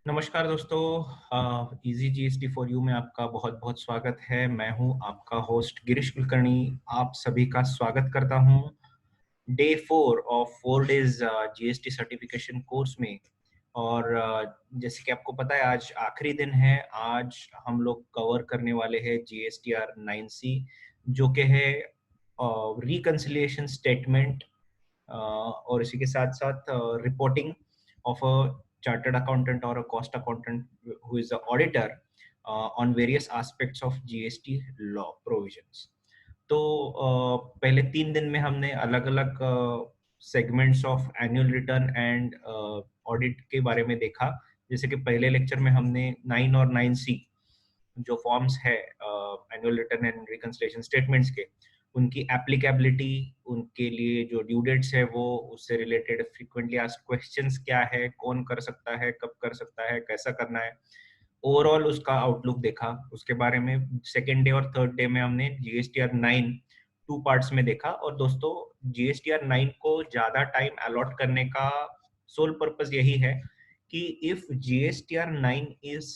नमस्कार दोस्तों, easy GST for you में आपका बहुत बहुत स्वागत है। मैं हूं आपका होस्ट गिरीश कुलकर्णी। आप सभी का स्वागत करता हूं day 4 of 4 days GST certification course में। और जैसे कि आपको पता है आज आखिरी दिन है। आज हम लोग कवर करने वाले हैं जीएसटीआर 9C, जो कि है रिकंसिलिएशन स्टेटमेंट और इसी के साथ साथ reporting of a chartered accountant or a cost accountant who is the auditor on various aspects of GST law provisions. तो पहले 3 दिन में हमने अलग अलग segments of annual return and audit के बारे में देखा। जैसे कि पहले लेक्चर में हमने 9 और 9C जो फॉर्म्स है annual return and reconciliation statements के, उनकी एप्लीकेबिलिटी, उनके लिए जो ड्यू डेट्स है वो, उससे रिलेटेड फ्रीक्वेंटली आस्क्ड क्वेश्चंस क्या है, कौन कर सकता है, कब कर सकता है, कैसा करना है, ओवरऑल उसका आउटलुक देखा। उसके बारे में सेकेंड डे और थर्ड डे में हमने जीएसटीआर 9 टू पार्ट्स में देखा। और दोस्तों, जीएसटीआर 9 को ज्यादा टाइम अलॉट करने का सोल पर्पस यही है कि if GSTR 9 is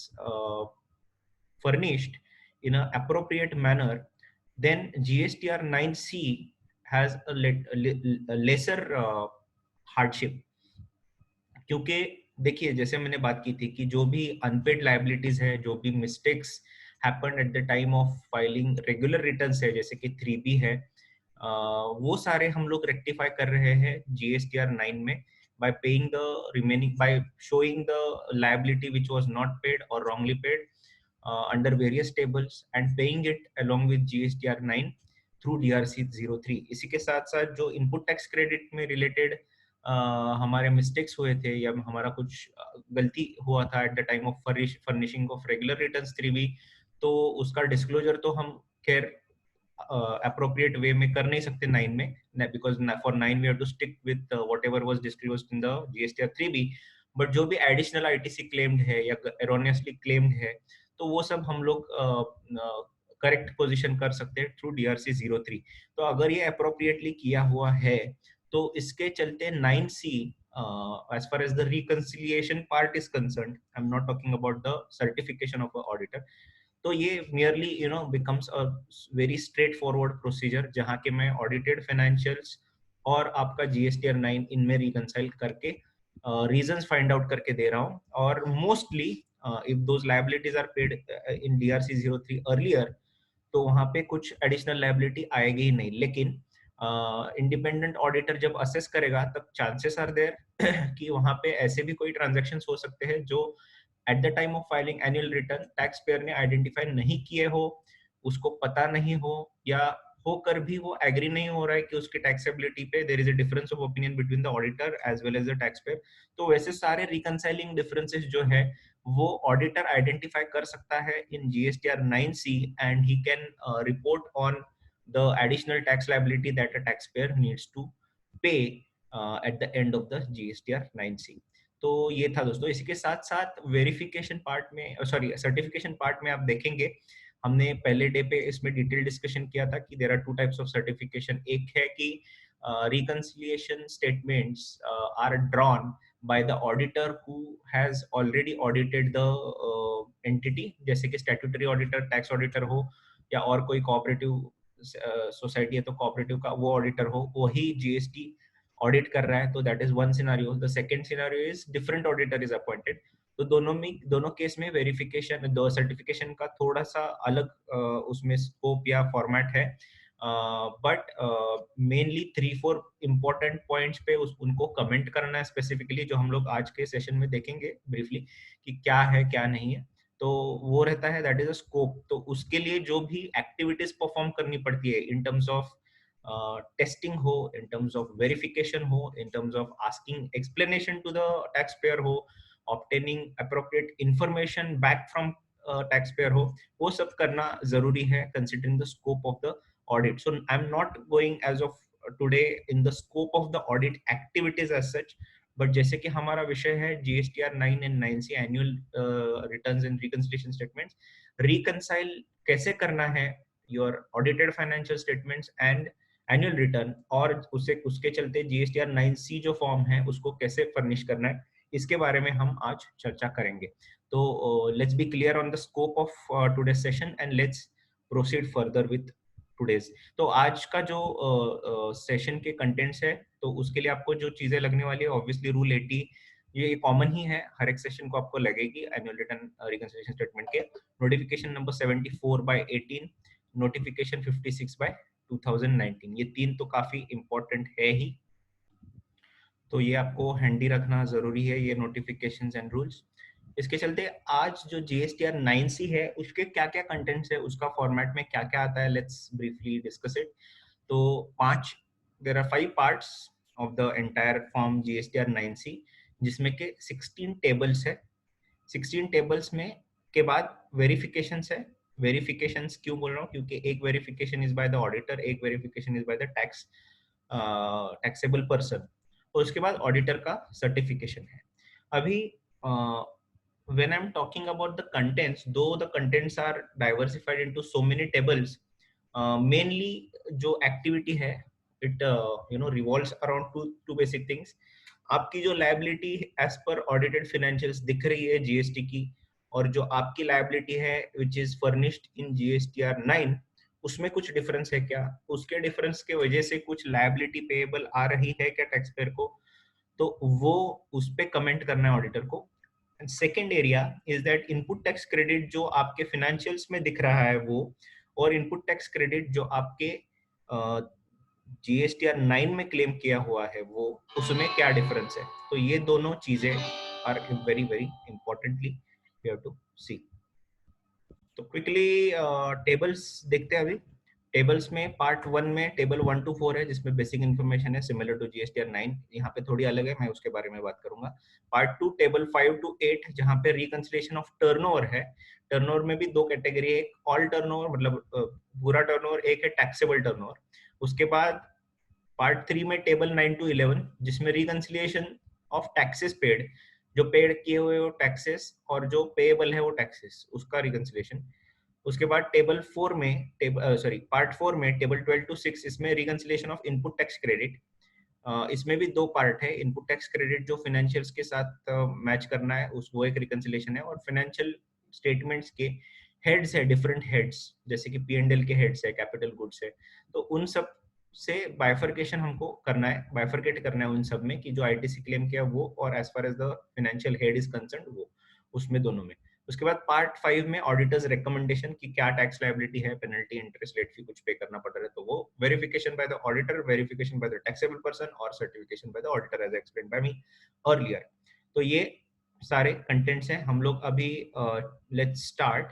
furnished in an appropriate manner, then GSTR 9C has a lesser hardship। क्योंकि देखिए, जैसे मैंने बात की थी कि जो भी अनपेड लाइबिलिटीज है, जो भी mistakes happen at the time of filing regular returns है, जैसे कि 3B है, वो सारे हम लोग रेक्टिफाई कर रहे हैं जीएसटीआर 9 में by paying the remaining, by showing the liability which was not paid or wrongly paid under various tables and paying it along with GSTR 9 through DRC 03। इसी के साथ साथ जो इनपुट टैक्स क्रेडिट में रिलेटेड हमारे mistakes हुए थे या हमारा कुछ गलती हुआ था at the time of furnishing of regular returns 3B, तो उसका डिस्क्लोजर तो हम खैर appropriate way में कर नहीं सकते 9 में, because for 9 we have to stick with whatever was disclosed in the GSTR 3B। But जो भी एडिशनल आईटीसी क्लेम्ड है या एरोनियसली क्लेम्ड है, तो वो सब हम लोग करेक्ट पोजीशन कर सकते हैं थ्रू DRC 03। तो अगर ये अप्रोप्रिएटली किया हुआ है तो इसके चलते 9C, as far as the reconciliation part is concerned, I'm not talking about the certification of an auditor, तो ये merely becomes a very straightforward procedure जहाँ के मैं audited financials और आपका GSTR 9 इनमें reconcile करके reasons find out करके दे रहा हूँ। और mostly if those liabilities are paid in DRC 03 earlier, तो वहाँ पे कुछ एडिशनल लाइबिलिटी आएगी ही नहीं। लेकिन इंडिपेंडेंट ऑडिटर जब असेस करेगा तब चांसेस आर देयर कि वहाँ पे ऐसे भी कोई ट्रांजैक्शंस हो सकते हैं जो at the time of filing annual return tax payer ने आइडेंटिफाई नहीं किए हो, उसको पता नहीं हो, या होकर भी वो एग्री नहीं हो रहा है कि उसकी टैक्सेबिलिटी पे there is a difference of opinion between the auditor as well as the tax payer. तो वैसे सारे रिकंसाइलिंग डिफरेंसेस जो है वो ऑडिटर आइडेंटिफाई कर सकता है in GSTR 9C, and he can report on the additional tax liability that a tax payer needs to pay at the end of the GSTR 9C। तो ये था दोस्तों। इसी के साथ साथ वेरिफिकेशन पार्ट में, सॉरी सर्टिफिकेशन पार्ट में आप देखेंगे हमने पहले डे पे इसमें डिटेल डिस्कशन किया था कि there are 2 types of certification. एक है कि reconciliation statements are drawn by the auditor who has already audited the entity, जैसे कि स्टैट्यूटरी ऑडिटर, टैक्स ऑडिटर हो, या और कोई कोऑपरेटिव सोसाइटी है तो कोऑपरेटिव का वो ऑडिटर हो, वही जीएसटी ऑडिट कर रहा है। तो that is one scenario. The second scenario is different auditor is appointed. तो दोनों केस में वेरिफिकेशन, दो सर्टिफिकेशन का थोड़ा सा अलग उसमें स्कोप या फॉर्मेट है। बट मेनली 3-4 इंपॉर्टेंट पॉइंट्स पे उनको कमेंट करना है स्पेसिफिकली, जो हम लोग आज के सेशन में देखेंगे ब्रीफली कि क्या है क्या नहीं है। तो वो रहता है, दैट इज अ स्कोप। तो उसके लिए जो भी एक्टिविटीज परफॉर्म करनी पड़ती है इन टर्म्स ऑफ टेस्टिंग हो, इन टर्म्स ऑफ वेरिफिकेशन हो, in terms of asking explanation to the tax payer हो, obtaining appropriate information back from tax payer हो, वो सब करना जरूरी है considering the scope of the audit. So I'm not going as of today in the scope of the audit activities as such, but जैसे कि हमारा विषय है GSTR 9 and 9C annual returns and reconciliation statements, reconcile कैसे करना है your audited financial statements and annual return, और उसके चलते GSTR 9C जो फॉर्म है उसको कैसे फर्निश करना है, इसके बारे में हम आज चर्चा करेंगे। तो let's be clear on the scope of today's session and let's proceed further with today's. तो आज का जो सेशन के कंटेंट्स है, तो उसके लिए आपको जो चीजें लगने वाली है, ऑब्वियसली रूल 80 ये कॉमन ही है, हर एक सेशन को आपको लगेगी। एनुअल रिटर्न रिकंसिलिएशन स्टेटमेंट के नोटिफिकेशन नंबर 74/18, नोटिफिकेशन 56/2019, ये तीन तो काफी इंपॉर्टेंट है ही, तो ये आपको हैंडी रखना जरूरी है, ये नोटिफिकेशंस एंड रूल्स। इसके चलते आज जो GSTR 9C है उसके क्या क्या कंटेंट्स है, उसका फॉर्मेट में क्या क्या आता है, लेट्स ब्रीफली डिस्कस इट। तो there are 5 parts of the entire form GSTR 9C, जिसमें के 16 टेबल्स है। 16 टेबल्स में के बाद वेरिफिकेशंस है। वेरिफिकेशंस क्यों बोल रहा हूँ, क्योंकि एक verification is by the auditor, एक verification is by the taxable person, और उसके बाद ऑडिटर का सर्टिफिकेशन है। अभी when I'm talking about the contents, though the contents are diversified into so many tables, mainly जो activity है it revolves around two basic things. आपकी जो liability as per audited financials दिख रही है GST की, और जो आपकी liability है which is furnished in GSTR 9, उसमें कुछ डिफरेंस है क्या, उसके डिफरेंस के वजह से कुछ लायबिलिटी पेएबल आ रही है क्या टैक्स पेयर को, तो वो उस पे कमेंट करना है ऑडिटर को। And second area is that input tax credit जो आपके फाइनेंशियल्स में दिख रहा है वो, और इनपुट टैक्स क्रेडिट जो आपके GSTR 9 में क्लेम किया हुआ है वो, उसमें क्या डिफरेंस है। तो ये दोनों चीजें are very very importantly we have to see. तो क्विकली टेबल्स देखते हैं अभी। टेबल्स में पार्ट 1 में टेबल 1 to 4 है, जिसमें बेसिक इन्फॉर्मेशन है सिमिलर टू GSTR 9, यहाँ पे थोड़ी अलग है, मैं उसके बारे में बात करूंगा। पार्ट 2 टेबल 5 to 8, जहाँ पे रिकंसिलिएशन ऑफ टर्नओवर है। टर्नओवर में भी दो कैटेगरी है, एक ऑल टर्नओवर मतलब पूरा टर्नओवर, एक है टैक्सेबल टर्नओवर। उसके बाद पार्ट 3 में टेबल 9 to 11, जिसमें रिकंसिलिएशन ऑफ टैक्सेस पेड, जो पेड किए हुए वो टैक्सेस और जो पेएबल है वो टैक्सेस, उसका रिकंसिलिएशन। उसके बाद टेबल 4 में पार्ट 4 में टेबल 12 to 6, इसमें reconciliation of input tax credit. इसमें भी दो पार्ट है, इनपुट टैक्स क्रेडिट जो फाइनेंशियल्स के साथ मैच करना है, उस वो एक रिकंसिलिएशन है, और फाइनेंशियल स्टेटमेंट्स के हेड्स है, डिफरेंट हेड्स, जैसे कि P&L के हेड्स है, कैपिटल गुड्स है, तो उन सब से बाइफर्केशन हमको करना है, बाइफर्केट करना है उन सब में, कि जो ITC क्लेम किया वो, और as far as the financial head is concerned वो, उसमें दोनों में। उसके बाद पार्ट 5 में ऑडिटर्स रिकमेंडेशन की क्या टैक्स लायबिलिटी है, पेनल्टी, इंटरेस्ट, लेट फी कुछ पे करना पड़ रहा है, तो वो verification by the auditor, verification by the taxable person, और certification by the auditor as explained by me earlier. तो ये सारे कंटेंट्स हैं। हम लोग अभी let's start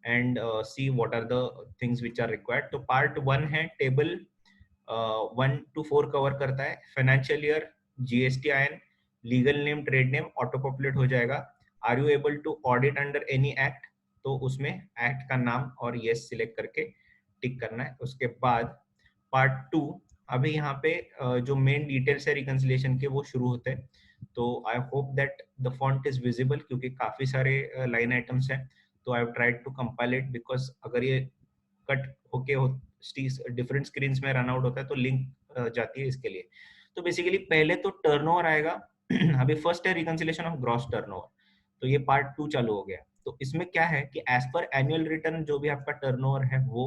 and see what are the things which are required. तो पार्ट 1 है, टेबल 1 to 4 कवर करता है। Financial year, GSTIN, legal name, trade name auto populate हो जाएगा। Are you able to audit under any act, तो उसमें act का नाम और यस सिलेक्ट करके टिक करना है। उसके बाद पार्ट 2, अभी यहाँ पे जो मेन डिटेल्स है रिकंसिलिएशन के वो शुरू होते हैं। तो I hope that the font is visible, क्योंकि काफी सारे लाइन आइटम्स हैं, तो I have tried to compile it, because अगर ये कट होके डिफरेंट स्क्रीन में रन आउट होता है तो लिंक जाती है इसके लिए। तो बेसिकली पहले तो टर्नओवर आएगा। अभी फर्स्ट है रिकंसिलिएशन ऑफ ग्रॉस टर्नओवर, तो ये पार्ट 2 चालू हो गया। तो इसमें क्या है कि एज पर एनुअल रिटर्न जो भी आपका टर्नओवर है वो,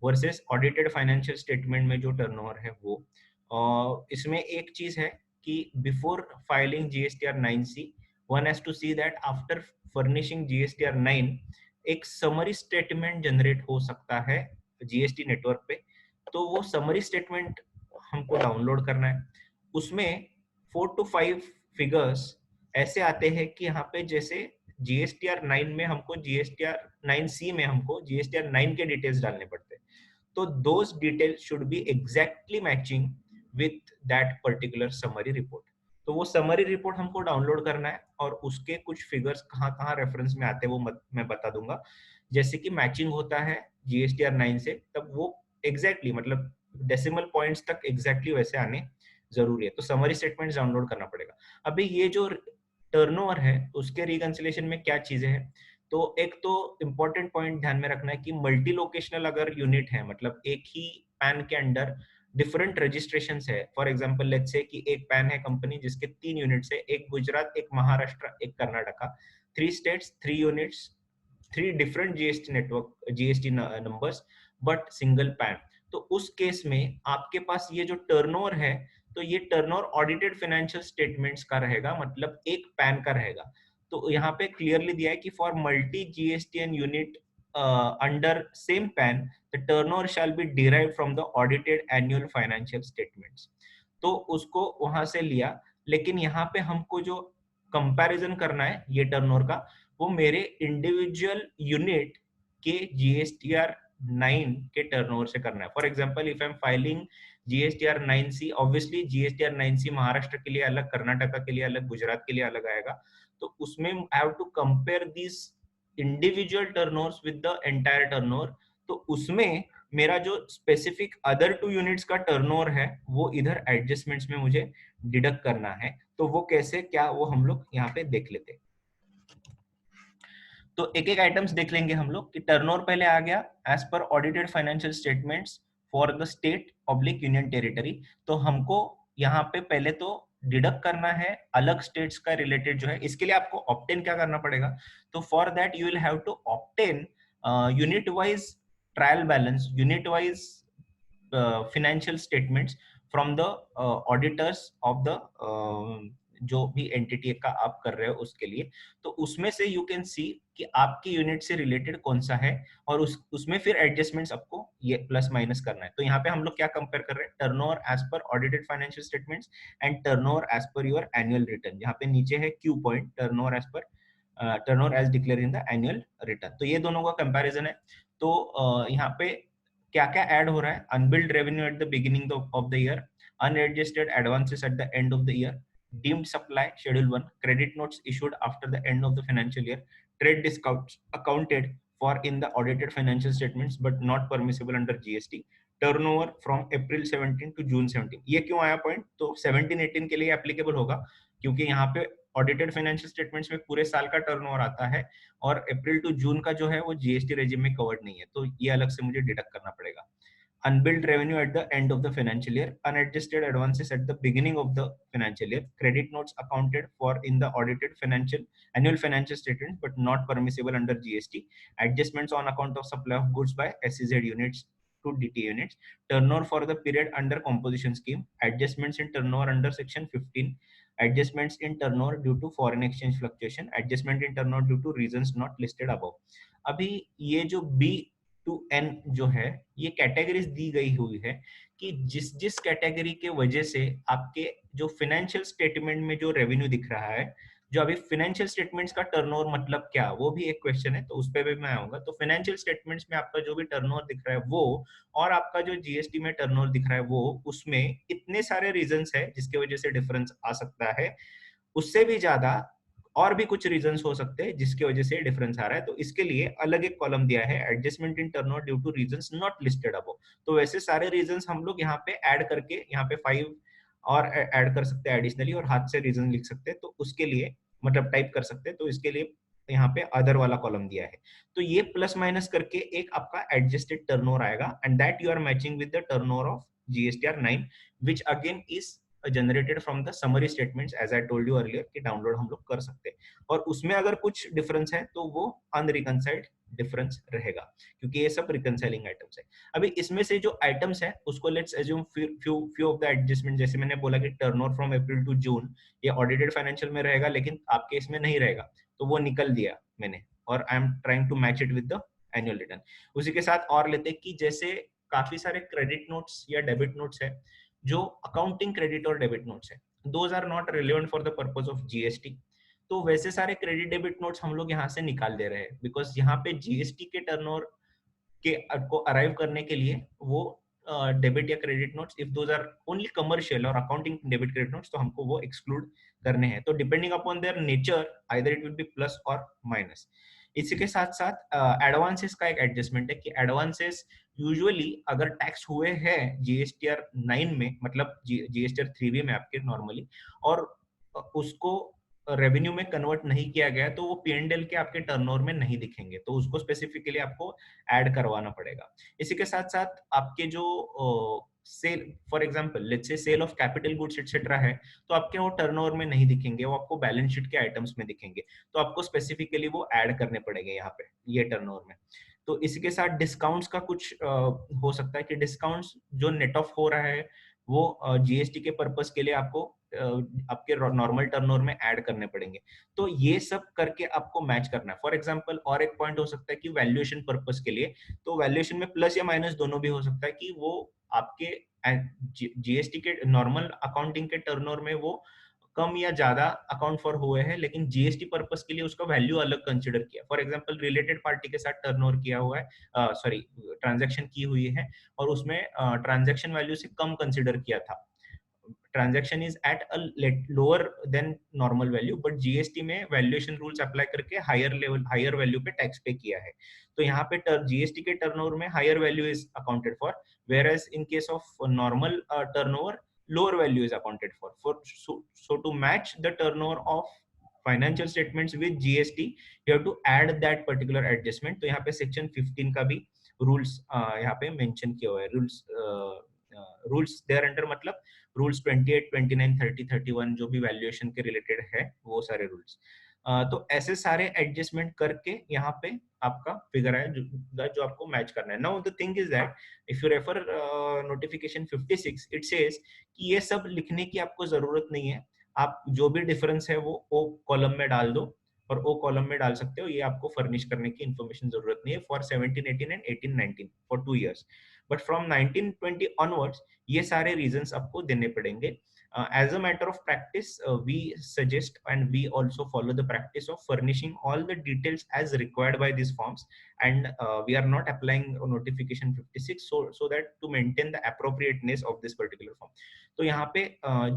वर्सेस ऑडिटेड फाइनेंशियल स्टेटमेंट में जो टर्नओवर है वो, और इसमें एक चीज है कि before filing GSTR 9C, one has to see that after furnishing GSTR 9, एक समरी स्टेटमेंट जनरेट हो सकता है GST नेटवर्क पे। तो वो समरी स्टेटमेंट हमको डाउनलोड करना है। उसमें 4 to 5 फिगर्स ऐसे आते हैं कि यहाँ पे जैसे GSTR 9 में हमको GSTR 9C में हमको GSTR 9 के डिटेल्स डालने पड़ते हैं। तो those details should be exactly matching with that particular summary report. तो वो समरी रिपोर्ट हमको डाउनलोड करना है, और उसके कुछ फिगर्स कहाँ कहाँ रेफरेंस में आते हैं वो मैं बता दूंगा। जैसे कि मैचिंग होता है GSTR 9 से, तब वो एग्जैक्टली मतलब डेसिमल पॉइंट्स तक एग्जैक्टली वैसे आने जरूरी है, तो समरी स्टेटमेंट्स डाउनलोड करना पड़ेगा। अभी ये जो टर्नओवर है उसके रिकंसिलिएशन में क्या चीजें हैं, तो एक तो इम्पोर्टेंट पॉइंट ध्यान में रखना है कि मल्टी लोकेशनल अगर यूनिट है, मतलब एक ही पैन के अंडर डिफरेंट रजिस्ट्रेशन है, फॉर एग्जाम्पल लेट्स से कि एक पैन है कंपनी जिसके 3 यूनिट्स है, एक गुजरात, एक महाराष्ट्र, एक Karnataka, 3 states, 3 units, 3 different GST network, GST numbers, but single pan. तो उस केस में आपके पास ये जो टर्नओवर है, तो ये टर्नओवर ऑडिटेड फाइनेंशियल स्टेटमेंट्स का रहेगा, मतलब एक पैन का रहेगा। तो यहाँ पे क्लियरली दिया है कि for multi GSTN unit under same pan the turnover shall be derived from the audited annual financial statements. तो उसको वहां से लिया, लेकिन यहाँ पे हमको जो कंपैरिजन करना है ये टर्नओवर का, वो मेरे इंडिविजुअल यूनिट के जीएसटीआर 9 के टर्नओवर से करना है। For example if I am filing GSTR 9C, obviously GSTR 9C Maharashtra के लिए अलग, कर्नाटका के लिए अलग, गुजरात के लिए अलग आएगा। तो उसमें I have to compare this individual turnovers with the entire turnover. तो उसमें मेरा जो स्पेसिफिक अदर 2 यूनिट्स का टर्नओवर है वो इधर एडजस्टमेंट्स में मुझे डिडक्ट करना है। तो वो कैसे, क्या, वो हम लोग यहाँ पे देख लेते हैं। तो एक एक आइटम्स देख लेंगे हम लोग कि टर्नओवर पहले आ गया as per audited financial statements for the state oblique union territory. तो हमको यहाँ पे पहले तो डिडक्ट करना है अलग स्टेट्स का रिलेटेड जो है। इसके लिए आपको ऑप्टेन क्या करना पड़ेगा, तो for that you will have to obtain unit wise trial balance, unit wise financial statements from the auditors of the जो भी एंटिटी का आप कर रहे हो उसके लिए। तो उसमें से यू कैन सी कि आपकी यूनिट से रिलेटेड कौन सा है, और उसमें फिर एडजस्टमेंट्स आपको ये प्लस माइनस करना है। तो यहाँ पे हम लोग क्या कंपेयर कर रहे हैं, turnover as per audited financial statements and turnover as per your annual return. यहाँ पे नीचे है Q point, turnover as per turnover as declare in the annual return. तो ये दोनों का कंपैरिजन है। तो यहाँ पे क्या क्या ऐड हो रहा है, unbilled revenue at the beginning of the year, unadjusted advances eight the end of the year, deemed supply schedule 1, credit notes issued after the end of the financial year, trade discounts accounted for in the audited financial statements but not permissible under GST, turnover from April 17 to June 17। ये क्यों आया point, तो 17-18 के लिए applicable होगा क्योंकि यहाँ पे ऑडिटेड फाइनेंशियल स्टेटमेंट्स में पूरे साल का टर्नओवर आता है, और अप्रैल टू जून का जो है वो जीएसटी रेजिम में कवर्ड नहीं है, तो ये अलग से मुझे डिडक्ट करना पड़ेगा। Unbilled revenue at the end of the financial year, unadjusted advances at the beginning of the financial year, credit notes accounted for in the audited annual financial statements but not permissible under GST, adjustments on account of supply of goods by SEZ units to DT units, turnover for the period under composition scheme, adjustments in turnover under section 15, adjustments in turnover due to foreign exchange fluctuation, adjustment in turnover due to reasons not listed above। अभी ये जो B to N जो है ये categories दी गई हुई है कि जिस जिस कैटेगरी के वजह से आपके जो फाइनेंशियल स्टेटमेंट में जो रेवेन्यू दिख रहा है, जो अभी फाइनेंशियल स्टेटमेंट्स का टर्नओवर मतलब क्या, वो भी एक क्वेश्चन है, तो उस पर भी मैं आऊंगा। तो फाइनेंशियल स्टेटमेंट्स में आपका जो भी टर्नओवर दिख रहा है वो, और आपका जो जीएसटी में टर्नओवर दिख रहा है वो, उसमें इतने सारे रीजंस है जिसकी वजह से डिफरेंस आ सकता है। उससे भी ज्यादा और भी कुछ रीजंस हो सकते हैं जिसकी वजह से डिफरेंस आ रहा है। तो इसके लिए अलग एक कॉलम दिया है, adjustment in turnover due two reasons not listed above. तो वैसे सारे रीजंस हम लोग यहाँ पे ऐड करके, यहाँ पे 5 और ऐड कर सकते हैं एडिशनली, और हाथ से रीजन लिख सकते हैं, तो उसके लिए मतलब टाइप कर सकते हैं। तो इसके लिए यहाँ पे अदर वाला कॉलम दिया है। तो ये प्लस माइनस करके एक आपका एडजस्टेड टर्नओवर आएगा, and that you are matching with the turnover of GSTR 9 which again is generated from the summary statements as I told you earlier कि डाउनलोड हम लोग कर सकते हैं। और उसमें अगर कुछ डिफरेंस है तो वो अनरिकंसाइल्ड डिफरेंस रहेगा, क्योंकि ये सब रिकंसाइलिंग आइटम्स है। अभी इसमें से जो आइटम्स है उसको let's assume few of the adjustment, जैसे मैंने बोला कि turnover from April to June ये ऑडिटेड फाइनेंशियल में रहेगा, लेकिन आपके इसमें नहीं रहेगा, तो वो निकल दिया मैंने, और I am trying to match it with the annual return. उसी के साथ और लेते हैं कि जैसे काफी सारे क्रेडिट नोट्स या डेबिट नोट्स है जो अकाउंटिंग क्रेडिट और डेबिट नोट्स है, those are not relevant for the purpose of GST. तो वैसे सारे क्रेडिट डेबिट नोट्स हम लोग यहाँ से निकाल दे रहे हैं, बिकॉज यहाँ पे जीएसटी के टर्नओवर के को अराइव करने के लिए वो डेबिट या credit notes, if those are only commercial और अकाउंटिंग डेबिट क्रेडिट नोट्स, तो हमको वो एक्सक्लूड करने हैं। तो depending upon their nature either it will be plus और माइनस। इसी के साथ साथ एडवांसेस का एक एडजस्टमेंट है कि एडवांसेस यूजुअली अगर टैक्स हुए हैं जीएसटीआर 9 में, मतलब जीएसटीआर 3B में आपके नॉर्मली, और उसको रेवेन्यू में कन्वर्ट नहीं किया गया, तो वो पीएनडीएल के आपके टर्नओवर में नहीं दिखेंगे, तो उसको स्पेसिफिकली आपको ऐड करवाना पड़ेगा। इसी के साथ साथ आपके जो sale, for example let's say sale of capital goods etcetera है, तो आपके वो टर्नओवर में नहीं दिखेंगे, वो आपको बैलेंस शीट के आइटम्स में दिखेंगे, तो आपको स्पेसिफिकली वो ऐड करने पड़ेंगे यहाँ पे ये टर्नओवर में। तो इसी के साथ डिस्काउंट्स का कुछ हो सकता है कि डिस्काउंट्स जो नेट ऑफ हो रहा है वो जीएसटी के पर्पस के लिए आपको आपके नॉर्मल टर्नओवर में ऐड करने पड़ेंगे। तो ये सब करके आपको मैच करना है। फॉर एग्जांपल और एक पॉइंट हो सकता है कि वैल्यूएशन पर्पस के लिए, तो वैल्यूएशन में प्लस या माइनस दोनों भी हो सकता है कि वो आपके जीएसटी के नॉर्मल अकाउंटिंग के टर्नओवर में वो कम या ज्यादा अकाउंट फॉर हुए हैं, लेकिन जीएसटी पर्पस के लिए उसका वैल्यू अलग कंसिडर किया। फॉर एग्जांपल रिलेटेड पार्टी के साथ टर्नओवर किया हुआ है, सॉरी ट्रांजैक्शन की हुई है, और उसमें ट्रांजैक्शन वैल्यू से कम कंसिडर किया था, transaction is at a lower than normal value, but GST में वैल्यूएशन रूल्स अप्लाई करके हायर लेवल हायर वैल्यू पे टैक्स पे किया है। तो यहाँ पे जीएसटी के टर्नओवर में higher value is accounted for, whereas in case of normal turnover lower value is accounted for so to match the turnover of financial statements with GST you have to add that particular adjustment। तो यहाँ पे section 15 का भी rules यहाँ पे mention किया हुआ है। रूल्स देयर अंडर मतलब रूल्स 28, 29, 30, 31 जो भी वैल्यूएशन के रिलेटेड है वो सारे रूल्स। तो ऐसे सारे एडजस्टमेंट करके यहाँ पे आपका फिगर है जो आपको मैच करना है। Now the thing is that if you refer notification 56 it says कि ये सब लिखने की आपको जरूरत नहीं है, आप जो भी डिफरेंस है वो ओ कॉलम में डाल दो और ओ कॉलम में डाल सकते हो, ये आपको फर्निश करने की इन्फॉर्मेशन जरूरत नहीं है for 17, 18 and 18, 19 for 2 years। But from 19, 20 onwards ये सारे रीजंस आपको देने पड़ेंगे। As a matter of practice, we suggest and we also follow the practice of furnishing all the details as required by these forms, and we are not applying notification 56 so that to maintain the appropriateness of this particular form। तो यहाँ पे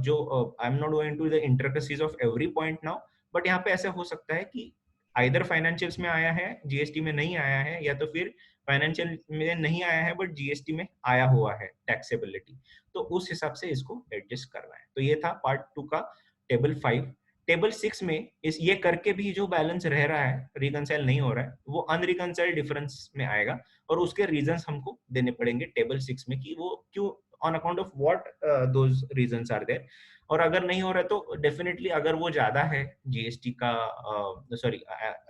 जो I am not going to the intricacies of every point now, but यहाँ पे ऐसा हो सकता है कि आइदर फाइनेंशियल्स में आया है जीएसटी में नहीं आया है, या तो फिर फाइनेंशियल में नहीं आया है बट जीएसटी में आया हुआ है टैक्सेबिलिटी, तो उस हिसाब से इसको एडजस्ट करना है। तो ये था पार्ट 2 का टेबल 5। टेबल 6 में इस ये करके भी जो बैलेंस रह रहा है रिकंसाइल नहीं हो रहा है वो अनरिकंसाइल्ड डिफरेंस में आएगा, और उसके रीजंस हमको देने पड़ेंगे टेबल 6 में कि वो क्यों, on account of what those reasons are there. और अगर नहीं हो रहा है तो डेफिनेटली अगर वो ज्यादा है जीएसटी का sorry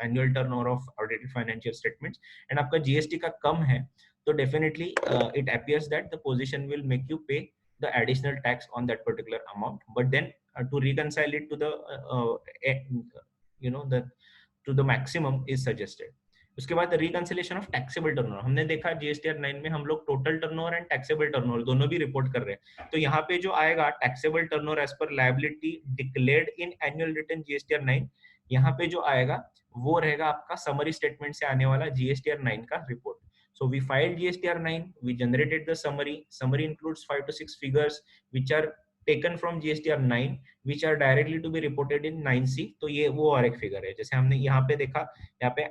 annual turnover of audited financial statements and आपका जीएसटी का कम है, तो definitely it appears that the position will make you pay the additional tax on that particular amount, but then to reconcile it to the you know the to the maximum is suggested। उसके बाद reconciliation of taxable turnover, हमने देखा GSTR 9 में हम लोग total turnover and taxable turnover दोनों भी report कर रहे हैं। तो यहाँ पे जो आएगा taxable turnover as per liability declared in annual return GSTR 9, यहाँ पे जो आएगा वो रहेगा आपका समरी स्टेटमेंट से आने वाला जीएसटीआर 9 का report. So we filed GSTR 9, we generated the summary. Summary includes 5 to 6 figures which are taken from GSTR 9, which are directly to be reported in 9C। तो ये वो और एक फिगर है, जैसे हमने यहाँ पे देखा, यहाँ पे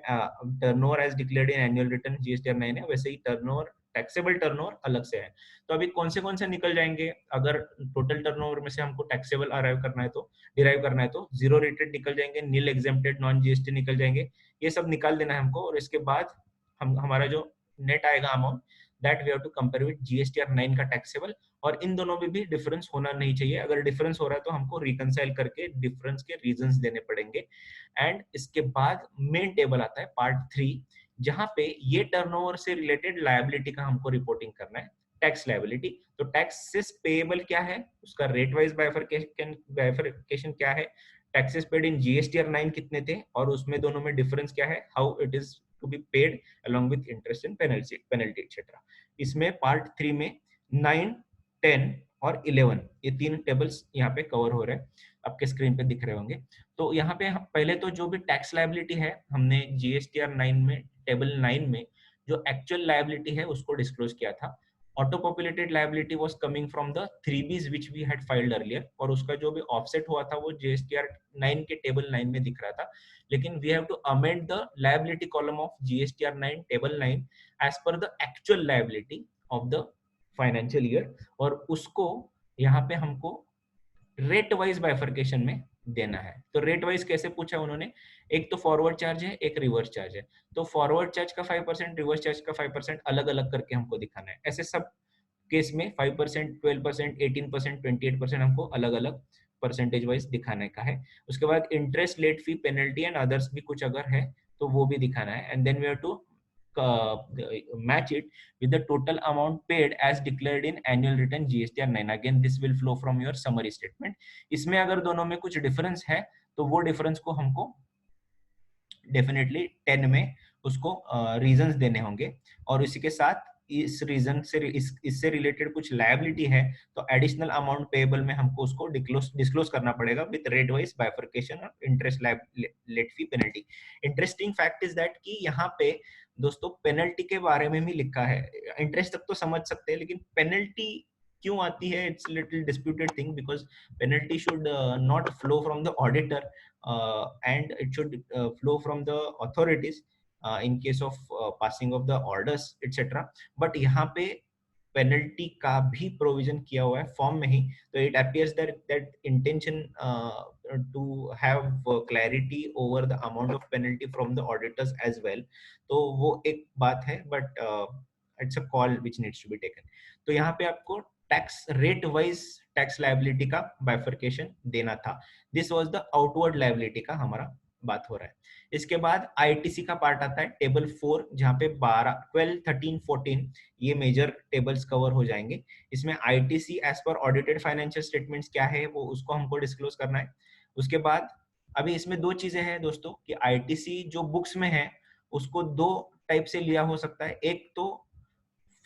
turnover as declared in annual return GSTR 9 है, वैसे ही टर्नओवर टैक्सेबल टर्नओवर अलग से है। तो अभी कौन से निकल जाएंगे, अगर टोटल टर्नओवर में से हमको टैक्सेबल अराइव करना है तो डिराइव करना है तो जीरो रेटेड निकल जाएंगे, नील एग्जेम्प्टेड, नॉन जीएसटी निकल जाएंगे, ये सब निकाल देना है हमको। और इसके बाद हमारा जो नेट आएगा amount that we have to compare with GSTR 9 का टैक्सेबल, और इन दोनों में भी डिफरेंस होना नहीं चाहिए। अगर डिफरेंस हो रहा है तो हमको रिकंसाइल करके डिफरेंस के रीजंस देने पड़ेंगे। एंड इसके बाद मेन टेबल आता है पार्ट 3, जहां पे ये टर्नओवर से रिलेटेड लायबिलिटी का हमको रिपोर्टिंग करना है, टैक्स लायबिलिटी। तो टैक्सेस पेएबल क्या है, उसका रेट वाइज बाइफरकेशन क्या है, टैक्सेस पेड इन जीएसटीआर 9 कितने थे और उसमें दोनों में डिफरेंस क्या है, how it is to be paid along with interest and penalty etc। इसमें पार्ट 3 में 9, 10 और 11 ये तीन टेबल्स यहाँ पे कवर हो रहे हैं, आपके स्क्रीन पे दिख रहे होंगे। तो यहाँ पे पहले तो जो भी टैक्स लायबिलिटी है हमने जीएसटीआर 9 में टेबल 9 में जो एक्चुअल लायबिलिटी है उसको डिस्क्लोज किया था। Auto populated liability was coming from the 3Bs which we had filed earlier, और उसका जो भी ऑफसेट हुआ था वो जीएसटीआर 9 के टेबल 9 में दिख रहा था, लेकिन we have to amend the liability column of GSTR 9 table 9 as per the actual liability of the financial year, और उसको यहाँ पे हमको रेट वाइज बाइफरकेशन में देना है। तो रेट वाइज कैसे पूछा उन्होंने, एक तो फॉरवर्ड चार्ज है, एक रिवर्स चार्ज है। तो फॉरवर्ड चार्ज का 5%, रिवर्स चार्ज का 5% अलग अलग करके हमको दिखाना है। ऐसे सब केस में 5%, 12%, 18%, 28% हमको अलग अलग परसेंटेज वाइज दिखाने का है। उसके बाद interest, late fee, penalty and others भी कुछ अगर है तो वो भी दिखाना है, and then we have to match it with the total amount paid as declared in annual return GSTR 9. Again, this will flow from your summary statement. इसमें अगर दोनों में कुछ डिफरेंस है तो वो डिफरेंस को हमको डेफिनेटली 10 में उसको रीजंस देने होंगे, और इसी के साथ इस रीजन से इससे रिलेटेड कुछ लायबिलिटी है तो एडिशनल अमाउंट पेएबल में हमको उसको डिस्क्लोज करना पड़ेगा विद रेट वाइज बाइफरकेशन और interest, late fee, penalty. Interesting fact is that कि यहाँ पे दोस्तों पेनल्टी के बारे में भी लिखा है। इंटरेस्ट तक तो समझ सकते हैं, लेकिन पेनल्टी क्यों आती है, it's little disputed thing, because penalty should not flow from the auditor and it should flow from the authorities in case of passing of the orders etc. but यहाँ पे पेनल्टी का भी प्रोविजन किया हुआ है फॉर्म में ही, तो it appears that intention to have clarity over the amount of penalty from the auditors as well. तो वो एक बात है, but it's a call which needs to be taken. तो यहाँ पे आपको tax rate wise tax liability का बाइफरकेशन देना था। This was the outward liability का हमारा बात हो रहा है। इसके बाद आईटीसी का पार्ट आता है टेबल 4, जहाँ पे 12, 12, 13, 14 ये मेजर टेबल्स कवर हो जाएंगे। इसमें ITC as per audited financial statements क्या है वो उसको हमको डिस्क्लोज करना है। उसके बाद अभी इसमें दो चीजें हैं दोस्तों कि आईटीसी जो बुक्स में है उसको दो टाइप से लिया हो सकता है। एक तो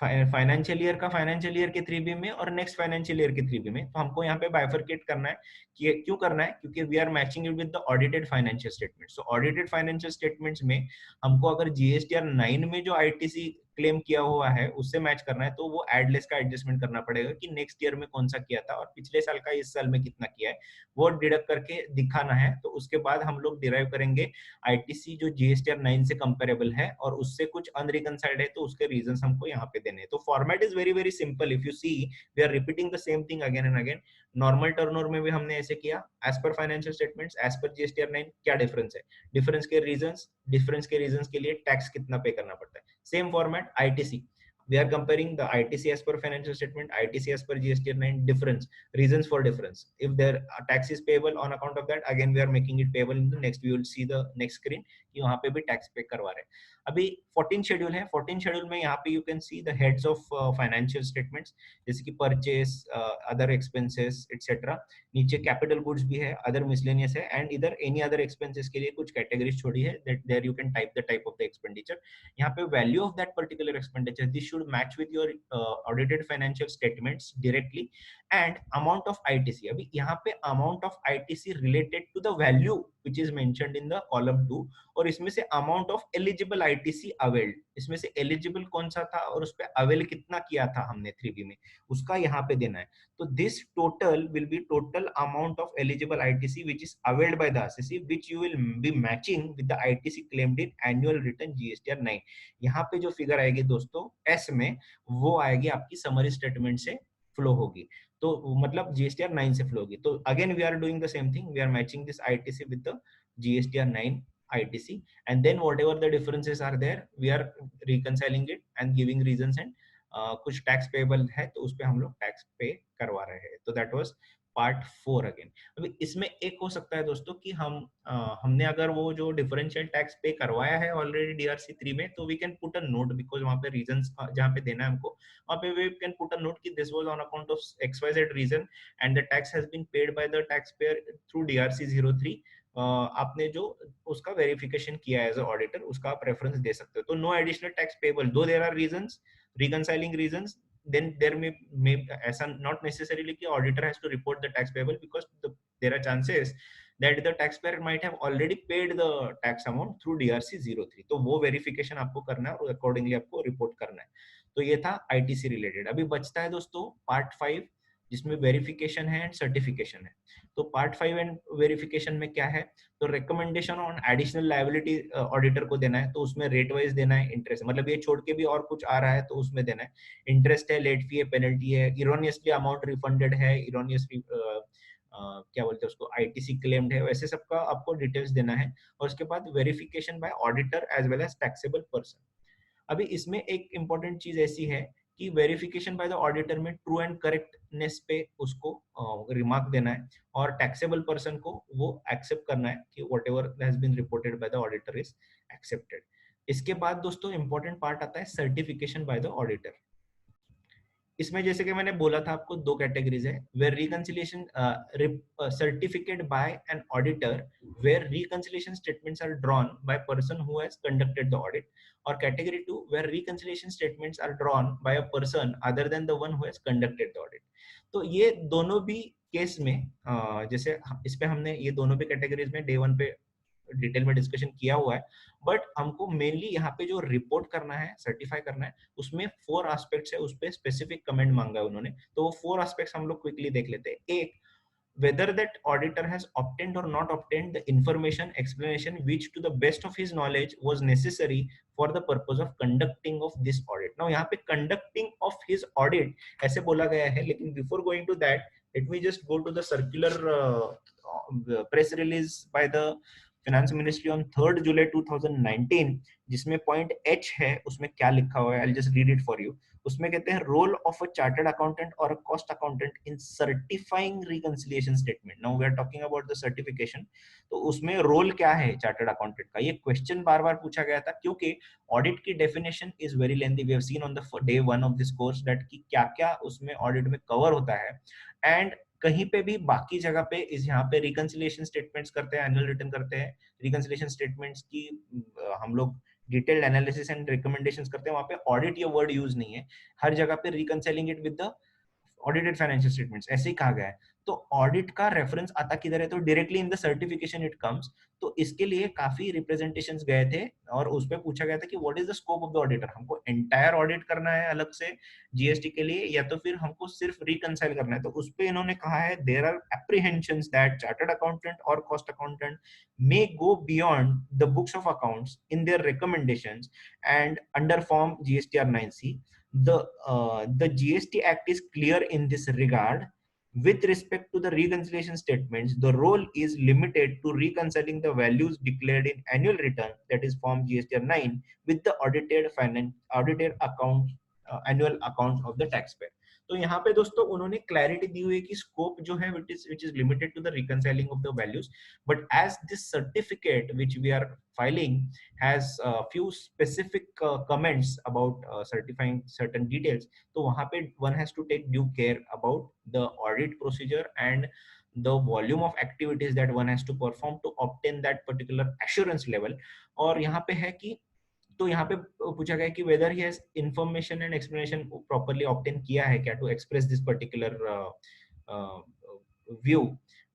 फाइनेंशियल ईयर का फाइनेंशियल ईयर के 3B में और नेक्स्ट फाइनेंशियल ईयर के 3B में। तो हमको यहाँ पे बाइफरकेट करना है कि क्यों करना है, क्योंकि we are matching it with the audited financial statements. So audited financial statements में हमको अगर जीएसटीआर 9 में जो आईटीसी क्लेम किया हुआ है उससे मैच करना है, तो वो एडलेस का एडजस्टमेंट करना पड़ेगा कि नेक्स्ट ईयर में कौन सा किया था और पिछले साल का इस साल में कितना किया है, वो डिडक्ट करके दिखाना है। तो उसके बाद हम लोग डिराइव करेंगे आईटीसी जो जीएसटीआर 9 से कंपेरेबल है और उससे कुछ अनरिकंसाइल्ड है तो उसके रीजंस हमको यहाँ पे देने हैं। तो format is very very simple. If you see we are repeating the same thing again and again. Normal turnover में भी हमने ऐसे किया, as per financial statements, as per GSTR 9 क्या डिफरेंस है, डिफरेंस के रीजंस के लिए टैक्स कितना पे करना पड़ता है। Same format ITC, we are comparing the ITC as per financial statement, ITC as per GST 9, difference, reasons for difference. If their tax is payable on account of that, again we are making it payable in the next, we will see the next screen कि वहाँ पे भी tax पे करवा रहे हैं। अभी 14 schedule है। 14 शेड्यूल में यहाँ पे you can see the heads of financial statements, जैसे कि परचेस, अदर एक्सपेंसेस एक्सेट्रा। नीचे कैपिटल गुड्स भी है, अदर मिसलेनियस है, एंड इधर एनी अदर एक्सपेंसेस के लिए कुछ कैटेगरीज छोड़ी है, that there you can type the type of the expenditure. यहाँ पे value of that particular expenditure, this should match with your audited financial statements directly, and amount of ITC. अभी यहाँ पे amount of ITC related to the value which is mentioned in the column 2, और इसमें से amount of eligible ITC availed, इसमें से eligible कौन सा था और उस पे अवेल कितना किया था हमने 3B में, उसका यहाँ पे देना है। तो this total will be total amount of eligible ITC which is availed by the assessee, which you will be matching with the ITC claimed in annual return GSTR 9। यहाँ पे जो फिगर आएगी दोस्तों एस में, वो आएगी आपकी समरी स्टेटमेंट से फ्लो होगी, तो मतलब जीएसटीआर 9 से फ्लो होगी। तो again we are doing the same thing, we are matching this ITC with the GSTR 9 ITC, and then whatever the differences are there we are reconciling it and giving reasons, and कुछ tax payable है तो उस पे हम लोग tax पे करवा रहे हैं। तो दैट वाज पार्ट 4 अगेन। अभी इसमें एक हो सकता है दोस्तों कि हमने अगर वो जो डिफरेंशियल टैक्स पे करवाया है ऑलरेडी DRC 3 में, तो we can put a note, because वहाँ पे रीजंस जहाँ पे देना है हमको वहाँ पे we can put a note कि this was on account of XYZ reason and the tax has been paid by the tax payer through DRC 03। आपने जो उसका वेरिफिकेशन किया एज अ ऑडिटर उसका आप रेफरेंस दे सकते हो। तो no additional tax payable, though there are reasons, reconciling reasons, then there may ऐसा not necessarily कि auditor has to report the tax payable, because there are chances that the taxpayer might have already paid the tax amount through DRC 03। तो वो verification आपको करना है और accordingly आपको report करना है। तो ये था आईटीसी रिलेटेड। अभी बचता है दोस्तों पार्ट 5, जिसमें वेरिफिकेशन है एंड सर्टिफिकेशन है। तो पार्ट 5 एंड वेरिफिकेशन में क्या है, तो recommendation on additional liability auditor को देना है, तो उसमें रेट वाइज देना है, इंटरेस्ट मतलब ये छोड़ के भी और कुछ आ रहा है तो उसमें देना है, इंटरेस्ट है, लेट फी है, पेनल्टी है, इरोनियसली अमाउंट रिफंडेड है, इरोनियसली क्या बोलते हैं उसको आईटीसी क्लेम्ड है, वैसे सबका आपको डिटेल्स देना है। और उसके बाद verification by auditor as well as taxable person. अभी इसमें एक इंपॉर्टेंट चीज ऐसी है कि वेरिफिकेशन बाय द ऑडिटर में ट्रू एंड करेक्टनेस पे उसको रिमार्क देना है और टैक्सेबल पर्सन को वो एक्सेप्ट करना है कि whatever has been reported by the auditor is accepted. इसके बाद दोस्तों इंपॉर्टेंट पार्ट आता है सर्टिफिकेशन बाय द ऑडिटर। इसमें जैसे कि मैंने बोला था आपको दो कैटेगरीज है, where reconciliation certificate by an auditor where reconciliation statements are drawn by person who has conducted the audit, और category two where reconciliation statements are drawn by a person other than the one who has conducted the audit. तो ये दोनों भी case में जैसे इस पे हमने ये दोनों भी कैटेगरीज में डे वन पे डिटेल में डिस्कशन किया हुआ है, बट हमको मेनली यहाँ पे जो रिपोर्ट करना है, सर्टिफाई करना है, उसमें 4 एस्पेक्ट्स है, उस पे स्पेसिफिक कमेंट मांगा है उन्होंने, तो वो 4 एस्पेक्ट्स हम लोग क्विकली देख लेते हैं। एक, whether that auditor has obtained or not obtained the information explanation which to the best of his knowledge was necessary for the purpose of conducting of this audit। now यहाँ पे conducting of his audit ऐसे बोला गया है, लेकिन before going to that let me just go to the circular press release by the finance ministry on 3rd July 2019, जिसमें point H है, उसमें क्या लिखा हुआ है, I just read it for you. उसमें कहते हैं role of a chartered accountant और a cost accountant in certifying reconciliation statement. Now we are talking about the certification, तो उसमें रोल क्या है चार्टर्ड अकाउंटेंट का, ये क्वेश्चन बार बार पूछा गया था, क्योंकि ऑडिट की definition is very lengthy. We have seen on the day one of this course that कि क्या क्या उसमें ऑडिट में कवर होता है, एंड कहीं पे भी बाकी जगह पे इस यहाँ पे रिकंसिलिएशन स्टेटमेंट्स करते हैं, एनुअल रिटर्न करते हैं, रिकंसिलिएशन स्टेटमेंट्स की हम लोग डिटेल्ड एनालिसिस एंड रिकमेंडेशंस करते हैं, वहां पे ऑडिट ये वर्ड यूज नहीं है, हर जगह पे reconciling it with the audited financial statements ऐसे ही कहा गया है। तो ऑडिट का रेफरेंस आता किधर है, तो directly in the certification it comes. तो इसके लिए काफी रिप्रेजेंटेशंस गए थे और उस पे पूछा गया था कि what is the scope of the auditor, हमको एंटायर ऑडिट करना है अलग से जीएसटी के लिए, या तो फिर हमको सिर्फ रिकंसाइल करना है। तो उस पे इन्होंने कहा है there are apprehensions that chartered accountant और cost accountant may go beyond the books of accounts in their recommendations and under form GSTR 9C. The GST Act is clear in this regard. With respect to the reconciliation statements, the role is limited to reconciling the values declared in annual return, that is form GSTR 9, with the audited account annual accounts of the taxpayer। तो यहाँ पे दोस्तों उन्होंने clarity दी हुई है कि scope जो है which is limited to the reconciling of the values, but as this certificate which we are filing has a few specific comments about certifying certain details, तो वहाँ पे one has to take due care about the audit procedure and the volume of activities that one has to perform to obtain that particular assurance level। और यहाँ पे है कि तो यहाँ पे पूछा गया कि whether he has information and explanation properly obtain किया है क्या to express this particular view.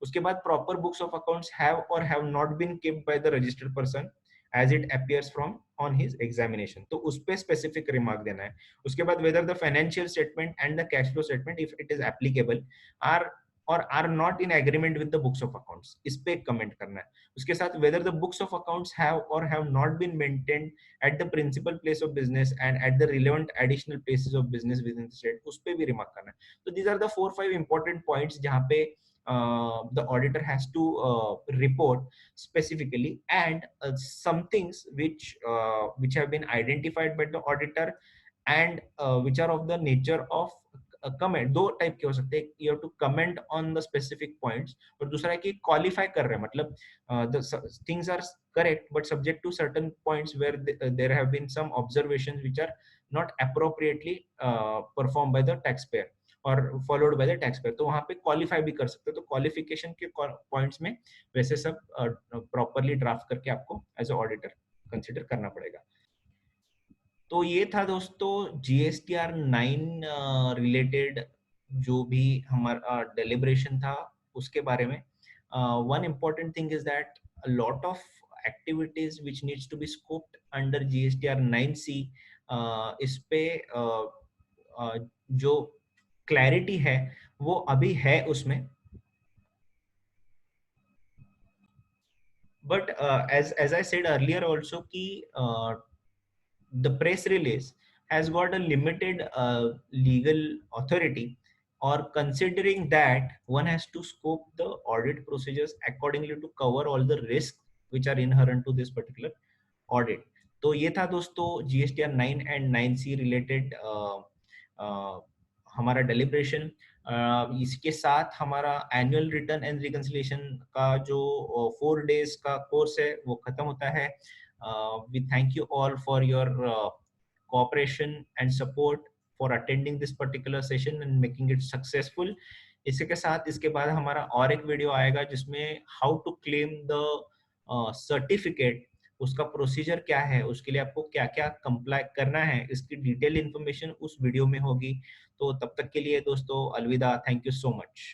उसके बाद proper books of accounts have और have not been kept by the registered person as it appears from on his examination, तो उस पे specific remark देना है। उसके बाद whether the financial statement and the cash flow statement if it is applicable are or are not in agreement with the books of accounts, इस पे comment करना है। उसके साथ whether the books of accounts have or have not been maintained at the principal place of business and at the relevant additional places of business within the state, उस पे भी remark करना है। तो these are the 4-5 important points जहाँ पे the auditor has to report specifically, and some things which have been identified by the auditor and which are of the nature of comment. दो type के हो सकते हैं, you have to comment on the specific points, और दूसरा है कि qualify कर रहे हैं, मतलब the things are correct but subject to certain points where there have been some observations which are not appropriately perform by the tax payer और followed by the tax payer, तो वहां पे क्वालिफाई भी कर सकते हो। तो क्वालिफिकेशन के पॉइंट्स में वैसे सब प्रॉपरली ड्राफ्ट करके आपको एज अ ऑडिटर कंसिडर करना पड़ेगा। तो ये था दोस्तों जीएसटीआर 9 रिलेटेड जो भी हमारा डेलिब्रेशन था उसके बारे में। One important thing is that a lot of activities which needs to be scoped under GSTR 9C, इस पे जो क्लैरिटी है वो अभी है उसमें, but as I said earlier also कि the press release has got a limited legal authority, or considering that one has to scope the audit procedures accordingly to cover all the risks which are inherent to this particular audit। तो ये था दोस्तों GSTR 9 and 9C related हमारा deliberation, इसके साथ हमारा annual return and reconciliation का जो 4 days का कोर्स है वो खत्म होता है। We thank you all for your cooperation and support for attending this particular session and making it successful। इसी के साथ इसके बाद हमारा और एक वीडियो आएगा जिसमें how to claim the certificate, उसका प्रोसीजर क्या है, उसके लिए आपको क्या क्या कंप्लाई करना है, इसकी डिटेल इन्फॉर्मेशन उस वीडियो में होगी। तो तब तक के लिए दोस्तों अलविदा, थैंक यू सो मच।